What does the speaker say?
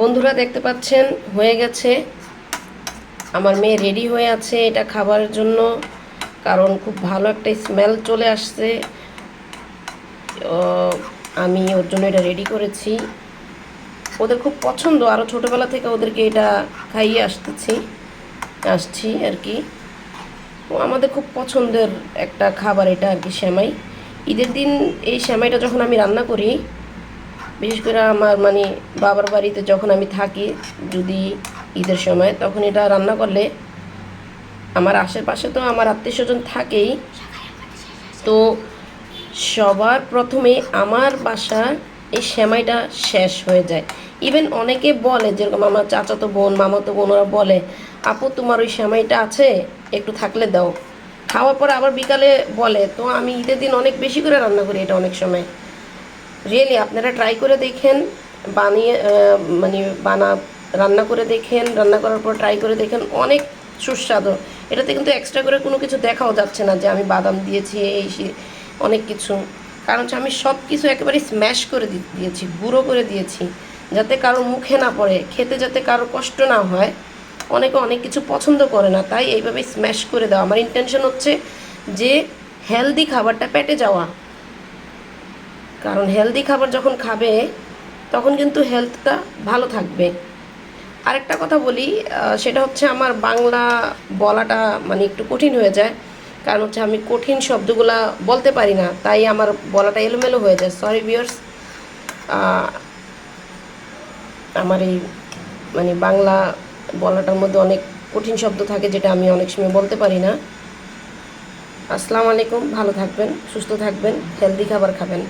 বন্ধুরা দেখতে পাচ্ছেন হয়ে গেছে। আমার মেয়ে রেডি হয়ে আছে এটা খাবারের জন্য, কারণ খুব ভালো একটা স্মেল চলে আসছে। আমি ওর জন্য এটা রেডি করেছি। ওদের খুব পছন্দ, আরও ছোটোবেলা থেকে ওদেরকে এটা খাইয়ে আসছি আর কি। আমাদের খুব পছন্দের একটা খাবার এটা আর কি, সেমাই। ঈদের দিন এই সেমাইটা যখন আমি রান্না করি, বিশেষ করে আমার বাবার বাড়িতে যখন আমি থাকি, যদি ঈদের সময়, তখন এটা রান্না করলে আমার আশেপাশে তো আমার আত্মীয়স্বজন থাকেই, তো সবার প্রথমে আমার বাসার এই সেমাইটা শেষ হয়ে যায়। ইভেন অনেকে বলে, যেরকম আমার চাচাতো বোন, মামাতো বোন, ওরা বলে, আপু তোমার ওই সেমাইটা আছে, একটু থাকলে দাও। খাওয়ার পরে আবার বিকালে বলে। তো আমি ঈদের দিন অনেক বেশি করে রান্না করি এটা অনেক সময়। রিয়েলি আপনারা ট্রাই করে দেখেন, বানিয়ে বানা রান্না করে দেখেন, রান্না করার পর ট্রাই করে দেখেন, অনেক সুস্বাদু। এটাতে কিন্তু এক্সট্রা করে কোনো কিছু দেখাও যাচ্ছে না যে আমি বাদাম দিয়েছি, অনেক কিছু। কারণ হচ্ছে আমি সব কিছু একেবারে স্ম্যাশ করে দিয়েছি, গুঁড়ো করে দিয়েছি, যাতে কারো মুখে না পড়ে, খেতে যাতে কারো কষ্ট না হয়। অনেকে অনেক কিছু পছন্দ করে না, তাই এইভাবে স্ম্যাশ করে দেওয়া। আমার ইন্টেনশন হচ্ছে যে হেলদি খাবারটা পেটে যাওয়া, কারণ হেলদি খাবার যখন খাবে তখন কিন্তু হেলথটা ভালো থাকবে। আরেকটা কথা বলি, সেটা হচ্ছে আমার বাংলা বলাটা একটু কঠিন হয়ে যায়, কারণ হচ্ছে আমি কঠিন শব্দগুলা বলতে পারি না, তাই আমার বলাটা এলোমেলো হয়ে যায়। Sorry viewers. আমার এই বাংলা বলাটার মধ্যে অনেক কঠিন শব্দ থাকে, যেটা আমি অনেক সময় বলতে পারি না। আসসালামু আলাইকুম, ভালো থাকবেন, সুস্থ থাকবেন, হেলদি খাবার খাবেন।